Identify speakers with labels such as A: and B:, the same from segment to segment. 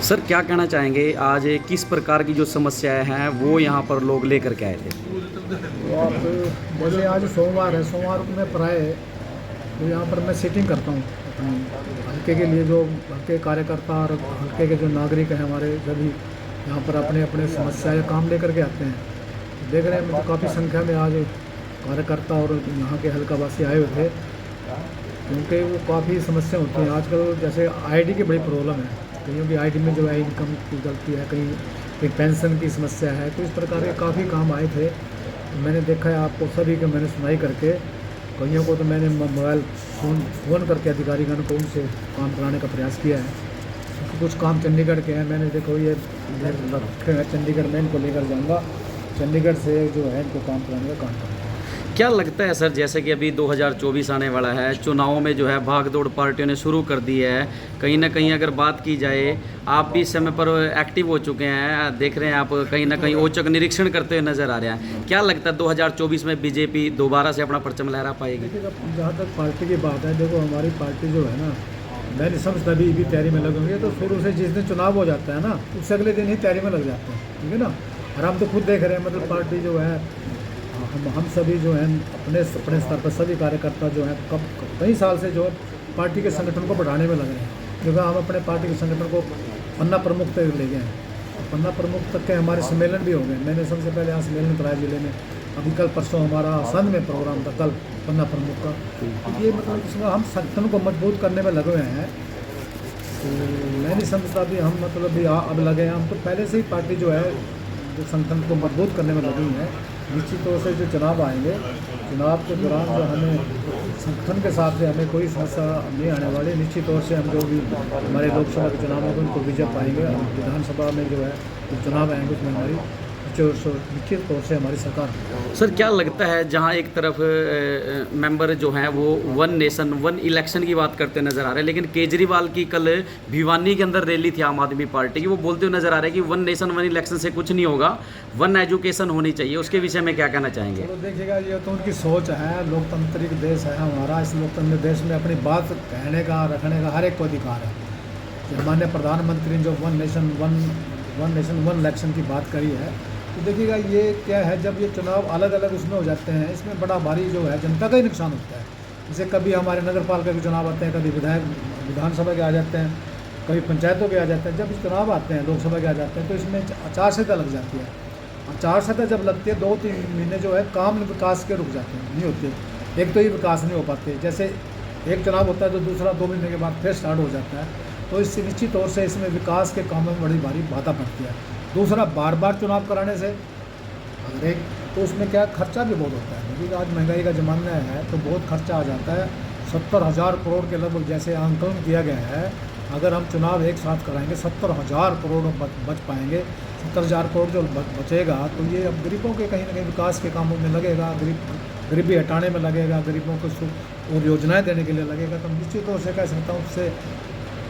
A: Sir क्या कहना चाहेंगे, आज किस प्रकार की जो समस्याएं हैं वो यहाँ पर लोग लेकर के आए थे?
B: तो आप जैसे आज सोमवार है, सोमवार को मैं प्राय तो यहाँ पर मैं सीटिंग करता हूँ अपनी हल्के के लिए। जो हल्के कार्यकर्ता और हल्के के जो नागरिक हैं हमारे, सभी यहाँ पर अपने अपने समस्या या काम लेकर के आते हैं। तो देख रहे हैं तो काफ़ी संख्या में आज कार्यकर्ता और यहाँ के हल्कावासी आए हुए थे, क्योंकि वो काफ़ी समस्या होती हैं आजकल। जैसे आईडी की बड़ी प्रॉब्लम है, कईयों की आईडी में जो है इनकम की गलती है, कहीं कहीं पेंशन की समस्या है। तो इस प्रकार के काफ़ी काम आए थे। मैंने देखा है आपको सभी के मैंने सुनाई करके, कईयों को तो मैंने मोबाइल फ़ोन करके अधिकारीगण को उनसे काम कराने का प्रयास किया है। क्योंकि कुछ काम चंडीगढ़ के हैं, मैंने देखो ये रखे हैं चंडीगढ़ में, इनको लेकर जाऊँगा चंडीगढ़ से जो है इनको काम कराने का काम करूँगा।
A: क्या लगता है सर, जैसे कि अभी 2024 आने वाला है, चुनावों में जो है भागदौड़ पार्टियों ने शुरू कर दी है। कहीं ना कहीं अगर बात की जाए, आप भी इस समय पर एक्टिव हो चुके हैं, देख रहे हैं आप कहीं ना कहीं औचक निरीक्षण करते हुए नजर आ रहे हैं। क्या लगता है 2024 में बीजेपी दोबारा से अपना परचम लहरा पाएगी?
B: देखिए, जहाँ तक पार्टी की बात है, देखो हमारी पार्टी जो है ना, मैंने समझता भी तैयारी में लगेंगे तो शुरू से जिस दिन चुनाव हो जाता है ना, उससे अगले दिन ही तैयारी में लग जाते हैं, ठीक है ना। और हम तो खुद देख रहे हैं, मतलब पार्टी जो है, हम सभी जो हैं अपने अपने स्तर पर सभी कार्यकर्ता जो हैं कई साल से जो है पार्टी के संगठन को बढ़ाने में लग रहे हैं। क्योंकि हम अपने पार्टी के संगठन को पन्ना प्रमुख तक ले गए हैं, पन्ना प्रमुख तक के हमारे सम्मेलन भी हो गए। मैंने सबसे पहले यहाँ सम्मेलन कराया जिले में, अभी कल परसों हमारा संघ में प्रोग्राम था, कल पन्ना प्रमुख का। तो ये मतलब इसमें हम संगठन को मजबूत करने में लगे हुए हैं। तो मैं नहीं समझता भी हम मतलब भी अब लगे हैं, हम तो पहले से ही पार्टी जो है जो संगठन को मजबूत करने में लगी है। निश्चित तौर से जो चुनाव आएंगे, चुनाव के दौरान जो हमें संगठन के साथ हमें कोई समस्या नहीं आने वाली। निश्चित तौर से हम जो भी हमारे लोकसभा के चुनाव होंगे उनको विजय पाएंगे, और विधानसभा में जो है जो चुनाव आएंगे उसमें हमारी निश्चित तौर से हमारी सरकार।
A: सर क्या लगता है, जहां एक तरफ मेंबर जो हैं वो वन नेशन वन इलेक्शन की बात करते नजर आ रहे हैं, लेकिन केजरीवाल की कल भिवानी के अंदर रैली थी आम आदमी पार्टी की, वो बोलते हुए नजर आ रहे हैं कि वन नेशन वन इलेक्शन से कुछ नहीं होगा, वन एजुकेशन होनी चाहिए। उसके विषय में क्या कहना चाहेंगे?
B: तो देखिएगा, ये तो उनकी सोच है। लोकतांत्रिक देश है हमारा, इस लोकतांत्रिक देश में अपनी बात कहने का रखने का हर एक को अधिकार है। माननीय प्रधानमंत्री ने जो वन नेशन वन इलेक्शन की बात करी है, तो देखिएगा ये क्या है, जब ये चुनाव अलग अलग उसमें हो जाते हैं, इसमें बड़ा भारी जो है जनता का ही नुकसान होता है। जैसे कभी हमारे नगर पालिका के चुनाव आते हैं, कभी विधानसभा के आ जाते हैं, कभी पंचायतों के आ जाते हैं। जब चुनाव आते हैं लोकसभा के आ जाते हैं, तो इसमें आचार-संहिता लग जाती है। आचार-संहिता जब लगती है, 2-3 महीने जो है काम विकास के रुक जाते हैं, नहीं होते। एक तो ये विकास नहीं हो पाते, जैसे एक चुनाव होता है तो दूसरा 2 महीने के बाद फिर स्टार्ट हो जाता है। तो इससे निश्चित तौर से इसमें विकास के कामों में बड़ी भारी बाधा पड़ती है। दूसरा, बार बार चुनाव कराने से अगर एक तो उसमें क्या खर्चा भी बहुत होता है, क्योंकि आज महंगाई का ज़माना है तो बहुत खर्चा आ जाता है। 70,000 करोड़ के लगभग जैसे आंकलन किया गया है। अगर हम चुनाव एक साथ कराएंगे 70,000 करोड़ बच पाएंगे। 70,000 करोड़ जो बचेगा तो ये अब गरीबों के कहीं ना कहीं विकास के कामों में लगेगा, गरीबी हटाने में लगेगा, गरीबों को सुख और योजनाएं देने के लिए लगेगा। तो निश्चित तौर से कह सकता हूँ उससे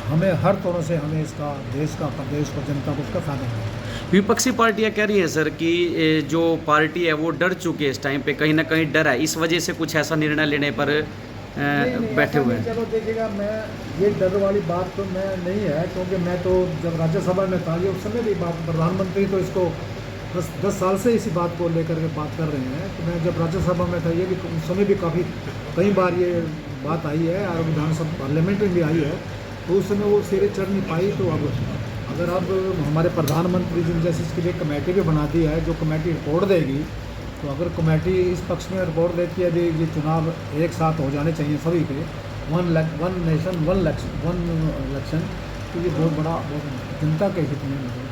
B: हमें हर तरह से हमें इसका देश का प्रदेश को जनता को उसका फायदा मिलेगा।
A: विपक्षी पार्टियां कह रही हैं सर कि जो पार्टी है वो डर चुकी है, इस टाइम पे कहीं ना कहीं डर है, इस वजह से कुछ ऐसा निर्णय लेने पर बैठे हुए हैं।
B: चलो देखिएगा, मैं ये डर वाली बात तो मैं नहीं है, क्योंकि मैं तो जब राज्यसभा में था उस समय भी बात, प्रधानमंत्री तो इसको 10 साल से इसी बात को लेकर के बात कर रहे हैं। तो मैं जब राज्यसभा में था, ये भी उस समय भी कई बार ये बात आई है, और विधानसभा पार्लियामेंट में भी आई है। तो उस समय वो सिरे चढ़ नहीं पाई। तो अब हमारे प्रधानमंत्री जी ने जैसे इसके लिए कमेटी भी बना दी है, जो कमेटी रिपोर्ट देगी, तो अगर कमेटी इस पक्ष में रिपोर्ट देती है ये चुनाव एक साथ हो जाने चाहिए सभी के, वन नेशन वन इलेक्शन, तो ये बहुत बड़ा जनता के हित में है।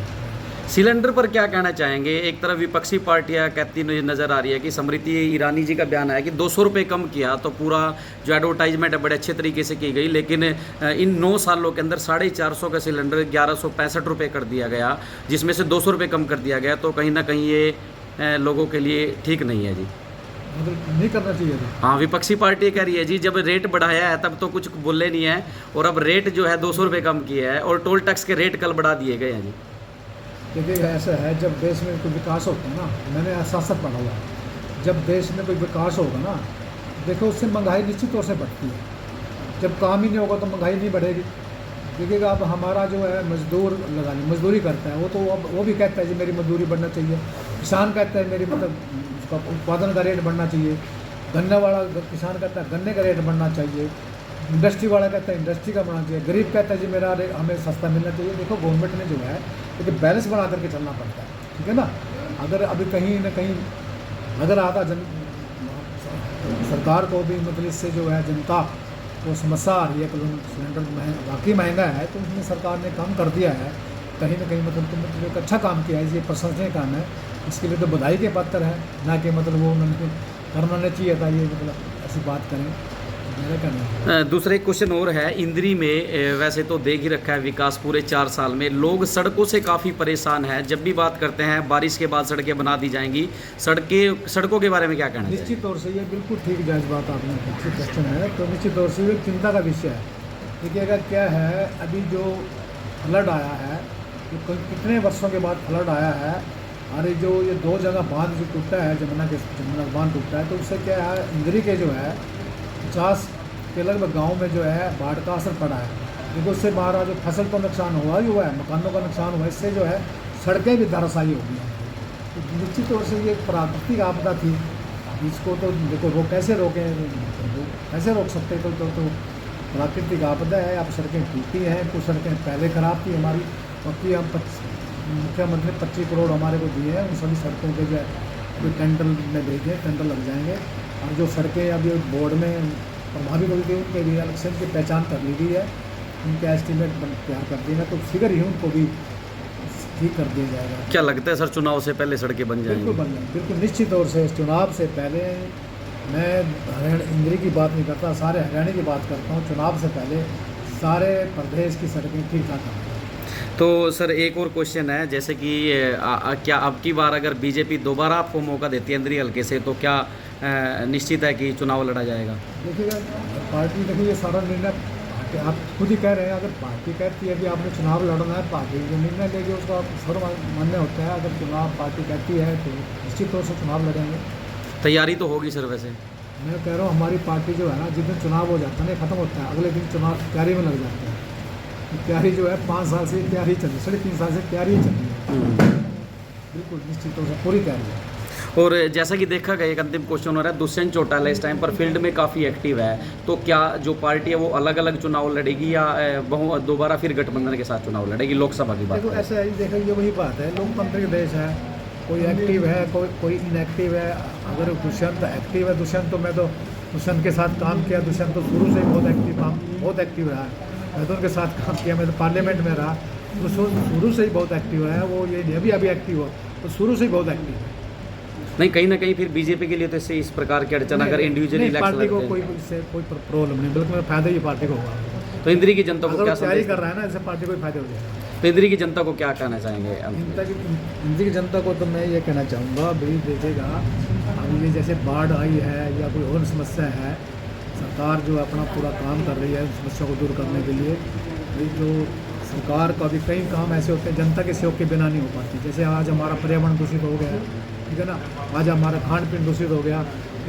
A: सिलेंडर पर क्या कहना चाहेंगे? एक तरफ विपक्षी पार्टियां कहती नजर आ रही है कि स्मृति ईरानी जी का बयान है कि 200 रुपये कम किया तो पूरा जो एडवर्टाइजमेंट है बड़े अच्छे तरीके से की गई, लेकिन इन 9 सालों के अंदर 450 का सिलेंडर 1165 रुपये कर दिया गया, जिसमें से 200 रुपये कम कर दिया गया। तो कहीं ना कहीं ये लोगों के लिए ठीक नहीं है जी।
B: मतलब नहीं करना चाहिए था।
A: हाँ, विपक्षी पार्टी कह रही है जी, जब रेट बढ़ाया है तब तो कुछ बोले नहीं है, और अब रेट जो है 200 रुपये कम किया है, और टोल टैक्स के रेट कल बढ़ा दिए गए हैं जी।
B: देखिए ऐसा है, जब देश में कोई विकास होता है ना, मैंने एहसास पढ़ा हुआ है, जब देश में कोई विकास होगा ना, देखो उससे महंगाई निश्चित तौर से बढ़ती है। जब काम ही नहीं होगा तो महंगाई नहीं बढ़ेगी। देखिएगा अब हमारा जो है मजदूर लगा लें, मजदूरी करता है वो तो अब वो भी कहता है जी मेरी मजदूरी बढ़ना चाहिए। किसान कहता है मेरी मतलब उसका उत्पादन का रेट बढ़ना चाहिए। गन्ने वाला किसान कहता है गन्ने का रेट बढ़ना चाहिए। इंडस्ट्री वाला कहता है इंडस्ट्री का बढ़ना चाहिए। गरीब कहता है जी मेरा हमें सस्ता मिलना चाहिए। देखो गवर्नमेंट ने जो है एक बैलेंस बना करके चलना पड़ता है, ठीक है ना। अगर अभी कहीं ना कहीं नजर आता सरकार को भी मतलब इससे जो है जनता को समस्या आ रही है कि सिलेंडर वाकई महंगा है, तो उसमें सरकार ने काम कर दिया है कहीं ना कहीं मतलब एक अच्छा काम किया है। ये प्रशंसनीय काम है, इसके लिए तो बधाई के पात्र है, ना कि मतलब वो उन्होंने करना नहीं चाहिए था ये मतलब ऐसी बात करें।
A: दूसरे क्वेश्चन और है, इंद्री में वैसे तो देख ही रखा है विकास पूरे 4 साल में, लोग सड़कों से काफ़ी परेशान हैं। जब भी बात करते हैं बारिश के बाद सड़कें बना दी जाएंगी, सड़कों के बारे में क्या कहना है?
B: निश्चित तौर से ये बिल्कुल ठीक जायज़ बात आपने अच्छी क्वेश्चन है, तो निश्चित तौर से ये चिंता का विषय है। देखिए अगर क्या है अभी जो फ्लड आया है, जो कितने वर्षों के बाद फ्लड आया है, और जो ये 2 जगह बांध जो टूटा है, जमुना बांध टूटा है, तो उससे क्या है इंद्री के जो है 50 के लगभग गाँव में जो है बाढ़ का असर पड़ा है। देखो उससे बाहर जो फसल को नुकसान हुआ ही हुआ है, मकानों का नुकसान हुआ, इससे जो है सड़कें भी धराशायी हो गई हैं। तो निश्चित तौर से ये प्राकृतिक आपदा थी, इसको तो देखो वो कैसे रोकें, कैसे रोक सकते तो प्राकृतिक आपदा है। अब सड़कें टूटी हैं, कुछ सड़कें पहले ख़राब थी हमारी, बाकी हम मुख्यमंत्री 25 करोड़ हमारे को दिए हैं, उन सभी सड़कों के जो है कोई टेंडर में भेजे, टेंडर लग जाएंगे। और जो सड़कें अभी बोर्ड में प्रभावित हुई थी उनके भी अलग से उनकी पहचान कर ली गई है, उनके एस्टीमेट तैयार कर दिए हैं, तो शीघ्र ही उनको भी ठीक कर दिया जाएगा।
A: क्या लगता है सर चुनाव से पहले सड़कें बन जाएंगी?
B: बिल्कुल बन जाएंगी, बिल्कुल निश्चित तौर से चुनाव से पहले। मैं हरियाणा इंद्री की बात नहीं करता, सारे हरियाणा की बात करता हूँ। चुनाव से पहले सारे प्रदेश की सड़कें ठीक ठाक होंगी।
A: तो सर एक और क्वेश्चन है, जैसे कि क्या अब की बार अगर बीजेपी दोबारा आपको मौका देती है इंद्री हल्के से, तो क्या निश्चित है कि चुनाव लड़ा जाएगा?
B: देखिएगा पार्टी देखिए ये सारा निर्णय आप खुद ही कह रहे हैं, अगर पार्टी कहती है कि आपने चुनाव लड़ना है, पार्टी जो निर्णय लेगी उसका सर्वमान्य होता है। अगर चुनाव पार्टी कहती है तो निश्चित तौर से चुनाव लड़ेंगे।
A: तैयारी तो होगी सर वैसे?
B: मैं कह रहा हूँ हमारी पार्टी जो है ना, जिस दिन चुनाव हो जाता है ना ख़त्म होता है, अगले दिन चुनाव तैयारी में लग जाते हैं। तैयारी जो है 5 साल से तैयारी चल रही, 3.5 साल से तैयारी चल रही है। बिल्कुल निश्चित तौर से पूरी तैयारी है।
A: और जैसा कि देखा गया, एक अंतिम क्वेश्चन हो रहा है, दुष्यंत चौटाला इस टाइम पर फील्ड में काफ़ी एक्टिव है, तो क्या जो पार्टी है वो अलग अलग चुनाव लड़ेगी या दोबारा फिर गठबंधन के साथ चुनाव लड़ेगी लोकसभा की बात?
B: देखो ऐसा है, देखो ये वही बात है, लोकतांत्रिक देश है, कोई एक्टिव है कोई इनएक्टिव है। अगर दुष्यंत एक्टिव है, दुष्यंत के साथ काम किया, दुष्यंत तो शुरू से ही बहुत एक्टिव रहा है। मैं तो उनके साथ काम किया, मैं तो पार्लियामेंट में रहा, तो शुरू से ही बहुत एक्टिव है वो। ये नहीं अभी एक्टिव हो, तो शुरू से ही बहुत एक्टिव है।
A: नहीं कहीं ना कहीं फिर बीजेपी के लिए तो इससे इस प्रकार की अड़चन अगर इंडिविजुअली
B: पार्टी को कोई प्रॉब्लम नहीं, बल्कि फायदा ही पार्टी को होगा।
A: तो इंद्री की जनता को क्या
B: तैयारी कर रहा है ना, इससे पार्टी को फायदा हो जाएगा।
A: तो इंद्री की जनता को क्या कहना चाहेंगे?
B: इंद्री की जनता को तो मैं ये कहना चाहूँगा भाई देखिएगा, अभी ये जैसे बाढ़ आई है या कोई और समस्या है, सरकार जो अपना पूरा काम कर रही है समस्या को दूर करने के लिए। जो सरकार का भी कई काम ऐसे होते हैं जनता के सहयोग के बिना नहीं हो पाती। जैसे आज हमारा पर्यावरण दूषित हो गया है, ठीक है ना, आज हमारा खान पीन दूषित हो गया,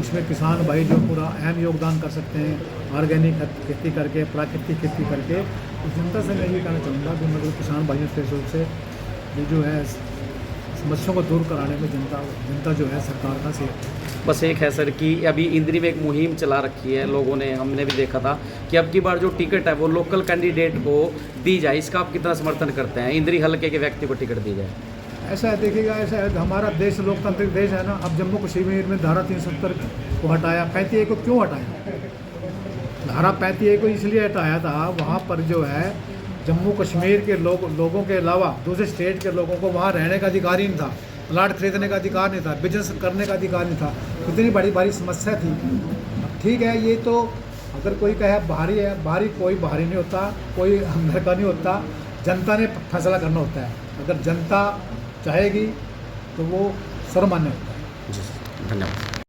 B: उसमें किसान भाई जो पूरा अहम योगदान कर सकते हैं ऑर्गेनिक खेती करके, प्राकृतिक खेती करके। तो जनता से मैं ये कहना चाहूँगा कि मतलब किसान भाइयों के सहयोग से ये जो है समस्याओं को दूर कराने में जनता जो है सरकार का सहयोग।
A: बस एक है सर कि अभी इंद्री में एक मुहिम चला रखी है लोगों ने, हमने भी देखा था कि अब की बार जो टिकट है वो लोकल कैंडिडेट को दी जाए, इसका आप कितना समर्थन करते हैं? इंद्री हल्के के व्यक्ति को टिकट दी जाए।
B: ऐसा है देखिएगा, ऐसा है हमारा देश लोकतांत्रिक देश है ना। अब जम्मू कश्मीर में धारा 370 को हटाया, 35A को क्यों हटाया? धारा 35A को इसलिए हटाया था, वहाँ पर जो है जम्मू कश्मीर के लोगों के अलावा दूसरे स्टेट के लोगों को वहाँ रहने का अधिकार ही नहीं था, प्लाट खरीदने का अधिकार नहीं था, बिजनेस करने का अधिकार नहीं था। इतनी बड़ी समस्या थी। ठीक है, ये तो अगर कोई कहे बाहरी है, कोई बाहरी नहीं होता, कोई अंदर का नहीं होता, जनता ने फैसला करना होता है। अगर जनता चाहेगी तो वो सर्वमान्य होता है।
A: धन्यवाद।